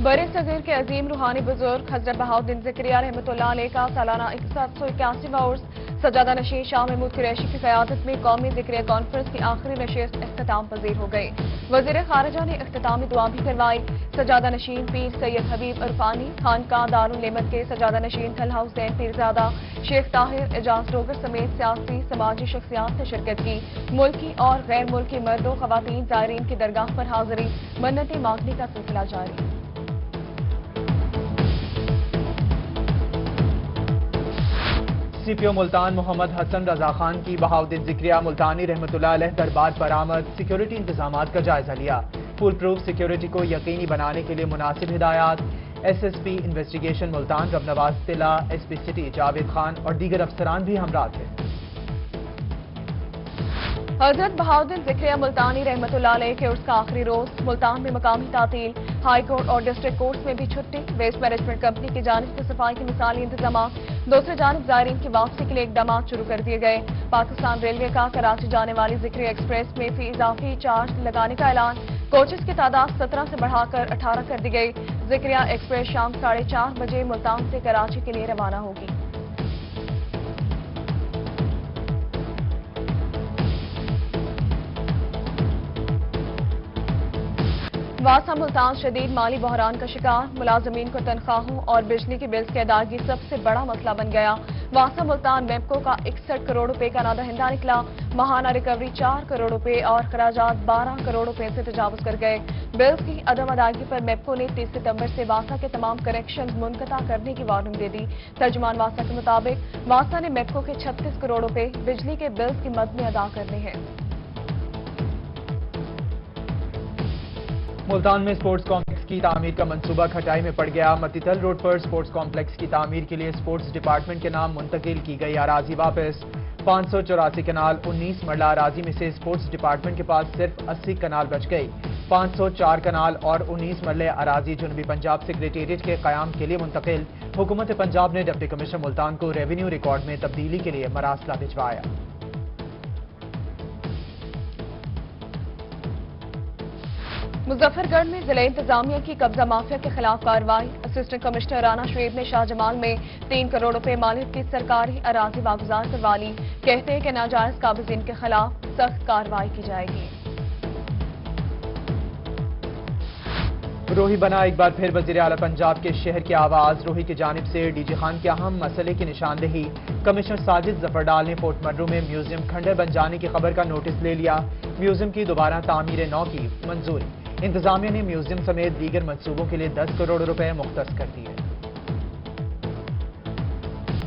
बरे सगीर के अजीम रूहानी बुजुर्ग हजरत बहाउद्दीन ज़करिया रहमतुल्लाह अलैह का सालाना 781वां उर्स सजादा नशीन शाह महमूद कुरैशी की क़यादत में कौमी ज़िक्रिया कॉन्फ्रेंस की आखिरी नशिस्त इख्तिताम पजीर हो गई। वज़ीर ख़ारिजा ने इख्तितामी दुआ भी करवाई। सजादा नशीन पीर सैयद हबीब इरफानी, खानकाह दारुल नेमत के सजादा नशीन तलहा हुसैन पीरज़ादा, शेख ताहिर एजाज डोगर समेत सियासी समाजी शख्सियात ने शिरकत की। मुल्की और गैर मुल्की मर्दों ख़वातीन ज़ायरीन की दरगाह पर हाजिरी, मन्नतें मांगने का सिलसिला जारी। सीपीओ मुल्तान मोहम्मद हसन रजा खान की बहाउद्दीन ज़िक्रिया मुल्तानी रहमतुल्लाह अलैह दरबार पर आमद, सिक्योरिटी इंतजामात का जायजा लिया। फुल प्रूफ सिक्योरिटी को यकीनी बनाने के लिए मुनासिब हिदायत। SSP इन्वेस्टिगेशन मुल्तान रबनवाज तिला, SP सिटी जावेद खान और दीगर अफसरान भी हमरा थे। हजरत बहाउद्दीन ज़िक्रिया मुल्तानी रहमतुल्लाह अलैह के उर्स का आखिरी रोज। मुल्तान में मकामी तातील, हाई कोर्ट और डिस्ट्रिक्ट कोर्ट्स में भी छुट्टी। वेस्ट मैनेजमेंट कंपनी की जानिब से सफाई के मिसाली इंतजाम। दूसरी जानिब ज़ायरीन की वापसी के लिए इकदाम शुरू कर दिए गए। पाकिस्तान रेलवे का कराची जाने वाली ज़िक्रिया एक्सप्रेस में फी इजाफी चार्ज लगाने का ऐलान। कोचेस की तादाद 17 से बढ़ाकर 18 कर दी गई। ज़िक्रिया एक्सप्रेस शाम 4:30 बजे मुल्तान से कराची के लिए रवाना होगी। वासा मुल्तान शदीद माली बहरान का शिकार। मुलाजमीन को तनख्वाहों और बिजली की बिल्स की अदायगी सबसे बड़ा मसला बन गया। वासा मुल्तान मेमको का 61 करोड़ रुपए का नादहिंदा निकला। माहाना रिकवरी 4 करोड़ रुपए और खराजात 12 करोड़ रुपए से तजावुज कर गए। बिल्स की अदम अदायगी पर मेमको ने 30 सितंबर से वासा के तमाम कनेक्शन मुनक़ता करने की वार्निंग दे दी। तर्जुमान वासा के मुताबिक वासा ने मेमको के 36 करोड़ रुपए बिजली के बिल्स की मद में अदा करने हैं। मुल्तान में स्पोर्ट्स कॉम्प्लेक्स की तामीर का मंसूबा खटाई में पड़ गया। मतीतल रोड पर स्पोर्ट्स कॉम्प्लेक्स की तामीर के लिए स्पोर्ट्स डिपार्टमेंट के नाम मुंतकिल की गई अराजी वापस। 584 कनाल 19 मरला अराजी में से स्पोर्ट्स डिपार्टमेंट के पास सिर्फ 80 कनाल बच गई। 504 कनाल और 19 मरले अराजी जनूबी पंजाब सेक्रेटेरिएट के क़याम के लिए मुंतकिल। हुकूमत पंजाब ने डिप्टी कमिश्नर मुल्तान को रेवेन्यू रिकॉर्ड में तब्दीली के लिए मरासला भिजवाया। मुजफ्फरगढ़ में जिला इंतजामिया की कब्जा माफिया के खिलाफ कार्रवाई। असिस्टेंट कमिश्नर राना शुएब ने शाहजमाल में 3 करोड़ रुपए मालियत की सरकारी अराजी वागुजार करवा ली। कहते हैं कि नाजायज काबिजीन के खिलाफ सख्त कार्रवाई की जाएगी। रोही बना एक बार फिर वजीर आला पंजाब के शहर की आवाज। रोही की जानिब से डीजी खान के अहम मसले की निशानदेही। कमिश्नर साजिद जफरडाल ने पोर्ट मर्रू में म्यूजियम खंडर बन जाने की खबर का नोटिस ले लिया। म्यूजियम की दोबारा तामीर नौ की मंजूरी। इंतजामिया ने म्यूजियम समेत दीगर मंसूबों के लिए 10 करोड़ रुपए मुख्तस कर दिए।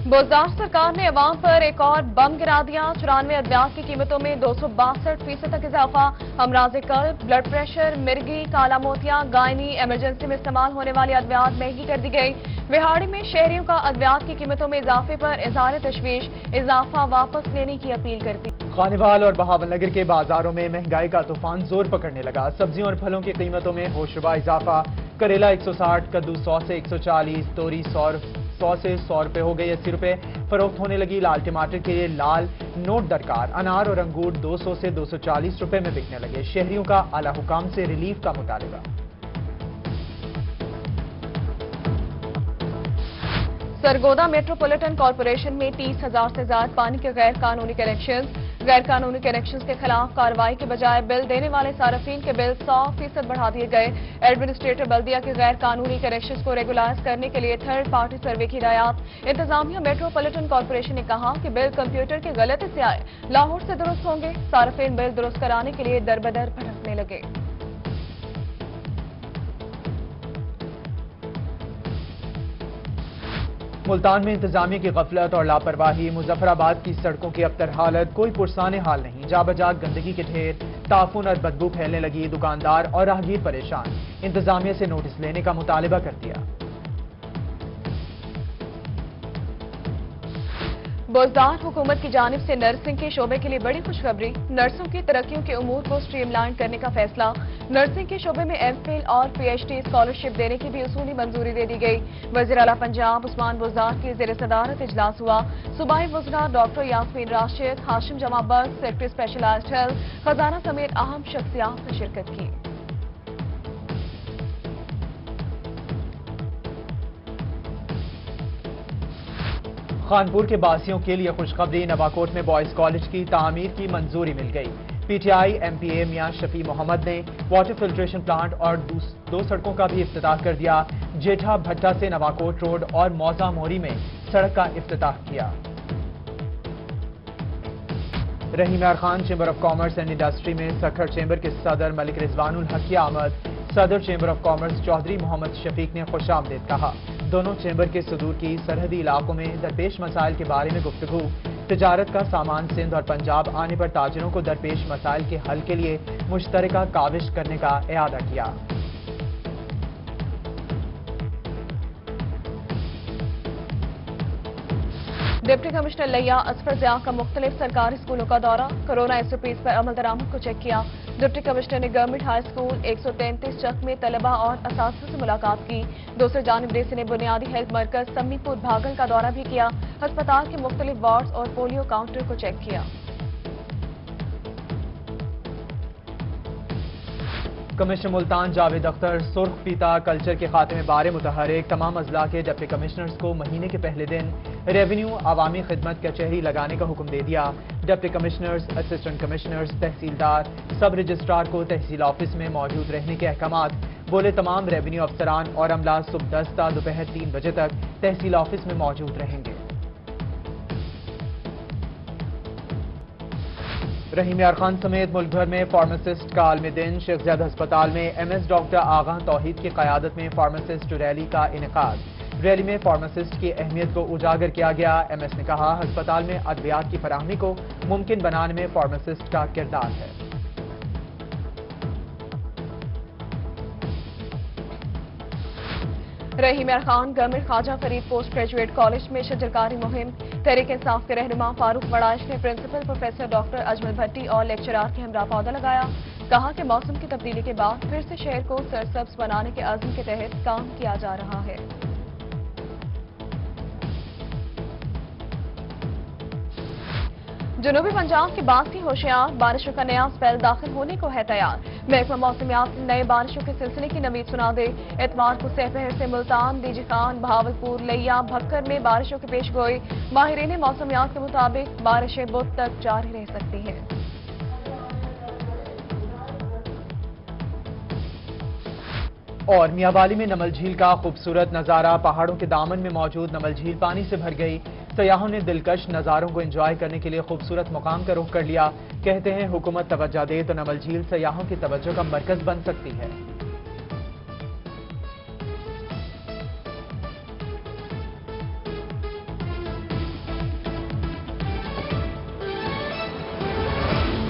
बोजदार सरकार ने अवाम पर एक और बम गिरा दिया। 94 अद्वियात की कीमतों में 262% तक इजाफा। अमराज़े कल्ब, ब्लड प्रेशर, मिर्गी, काला मोतिया, गायनी, इमरजेंसी में इस्तेमाल होने वाली अद्वियात महंगी कर दी गई। विहाड़ी में शहरियों का अद्वियात की कीमतों में इजाफे पर इज़हार तशवीश, इजाफा वापस लेने की अपील करती। खानेवाल और बहावलनगर के बाजारों में महंगाई का तूफान जोर पकड़ने लगा। सब्जियों और फलों की कीमतों में होशरुबा इजाफा। करेला 160, कद्दू 100 से 140, तोरी 100 से 100 रुपए हो गई 80 रुपए फरोख्त होने लगी। लाल टमाटर के लिए लाल नोट दरकार। अनार और अंगूर 200 से 240 रुपए में बिकने लगे। शहरियों का आला हुकाम से रिलीफ का मुतालबा। सरगोदा मेट्रोपॉलिटन कॉरपोरेशन में 30,000 से ज्यादा पानी के गैर कानूनी कनेक्शंस के खिलाफ कार्रवाई के बजाय बिल देने वाले सार्फिन के बिल 100% बढ़ा दिए गए। एडमिनिस्ट्रेटर बल्दिया के गैर कानूनी कनेक्शंस को रेगुलाइज करने के लिए थर्ड पार्टी सर्वे की हिदायत। इंतजामिया मेट्रोपॉलिटन कॉरपोरेशन ने कहा कि बिल कंप्यूटर की गलती से आए, लाहौर से दुरुस्त होंगे। सार्फिन बिल दुरुस्त कराने के लिए दरबदर भटकने लगे। मुल्तान में इंतजामिया की गफलत और लापरवाही। मुजफ्फराबाद की सड़कों की अबतर हालत कोई पुरसाने हाल नहीं। जाबजा गंदगी के ढेर, ताफून और बदबू फैलने लगी। दुकानदार और राहगीर परेशान। इंतजामिया से नोटिस लेने का मुतालबा कर दिया। बोजदार हुकूमत की जानिब से नर्सिंग के शोबे के लिए बड़ी खुशखबरी। नर्सों की तरक्कियों के उमूर को स्ट्रीमलाइन करने का फैसला। नर्सिंग के शोबे में एमफिल और PhD स्कॉलरशिप देने की भी उसूली मंजूरी दे दी गई। वज़ीर आला पंजाब उस्मान बोजदार की ज़ेर सदारत इजलास हुआ। सूबाई वज़रा डॉक्टर यास्मीन राशिद, हाशिम जमा बख्श, सेक्रेटरी स्पेशलाइज्ड हेल्थ, खजाना समेत अहम शख्सियात ने शिरकत की। خانپور کے باسیوں کے لیے خوشخبری، نواکوٹ میں بوائز کالج کی تعمیر کی منظوری مل گئی۔ P T I M P اے میاں شفیع محمد نے واٹر فلٹریشن پلانٹ اور 2 سڑکوں کا بھی افتتاح کر دیا۔ جیٹھا بھٹا سے نواکوٹ روڈ اور موزہ موری میں سڑک کا افتتاح کیا۔ رحیم یار Khan chamber of commerce and industry میں سکھر چیمبر کے صدر ملک رضوان الحق کی آمد۔ صدر چیمبر آف کامرس چودھری محمد شفیق نے خوش آمدید کہا۔ دونوں چیمبر کے صدور کی سرحدی علاقوں میں درپیش مسائل کے بارے میں گفتگو، تجارت کا سامان سندھ اور پنجاب آنے پر تاجروں کو درپیش مسائل کے حل کے لیے مشترکہ کاوش کرنے کا اعادہ کیا۔ ڈپٹی کمشنر لیا اصفر ضیاء کا مختلف سرکاری اسکولوں کا دورہ، کورونا ایس او پیز پر عمل درآمد کو چیک کیا۔ ڈپٹی کمشنر نے گورنمنٹ ہائی اسکول 133 چک میں طلبہ اور اساتذہ سے ملاقات کی۔ دوسری جانب ڈی سی نے بنیادی ہیلتھ مرکز سمی پور بھاگل کا دورہ بھی کیا، ہسپتال کے مختلف وارڈز اور پولیو کاؤنٹر کو چیک کیا۔ کمشنر ملتان جاوید اختر سرخ پیتا کلچر کے خاتمے بارے متحرک، تمام اضلاع کے ڈپٹی کمشنرز کو مہینے کے پہلے دن ریونیو عوامی خدمت کچہری لگانے کا حکم دے دیا۔ ڈپٹی کمشنرز، اسسٹنٹ کمشنرز، تحصیلدار، سب رجسٹرار کو تحصیل آفس میں موجود رہنے کے احکامات، بولے تمام ریونیو افسران اور عملہ صبح 10 تا دوپہر 3 بجے تک تحصیل آفس میں موجود رہیں گے۔ رحیم یار خان سمیت ملک بھر میں فارماسسٹ کا عالمی دن، شیخ زاید ہسپتال میں ایم ایس ڈاکٹر آغا توحید کی قیادت میں فارماسسٹ ریلی کا انعقاد۔ ریلی میں فارماسسٹ کی اہمیت کو اجاگر کیا گیا۔ ایم ایس نے کہا، ہسپتال میں ادویات کی فراہمی کو ممکن بنانے میں فارماسسٹ کا کردار ہے۔ رحیم یار Khan government Khwaja Farid post graduate college میں شجرکاری مہم، تحریک انصاف کے رہنما فاروق وڑائش نے پرنسپل پروفیسر ڈاکٹر اجمل بھٹی اور لیکچرار کے ہمراہ پودا لگایا۔ کہا کہ موسم کی تبدیلی کے بعد پھر سے شہر کو سرسبز بنانے کے عزم کے تحت کام کیا جا رہا ہے۔ جنوبی پنجاب کے باسی ہوشیار، بارشوں کا نیا اسپیل داخل ہونے کو ہے تیار۔ محکمہ موسمیات نئے بارشوں کے سلسلے کی نوید سنا دے۔ اتوار کو سپہر سے ملتان، ڈی جی خان، بہاولپور، لیا، بھکر میں بارشوں کی پیش گوئی۔ ماہرین موسمیات کے مطابق بارشیں بدھ تک جاری رہ سکتی ہیں۔ اور میاں والی میں نمل جھیل کا خوبصورت نظارہ، پہاڑوں کے دامن میں موجود نمل جھیل پانی سے بھر گئی۔ سیاحوں نے دلکش نظاروں کو انجوائے کرنے کے لیے خوبصورت مقام کا رخ کر لیا۔ کہتے ہیں حکومت توجہ دے تو نمل جھیل سیاحوں کی توجہ کا مرکز بن سکتی ہے۔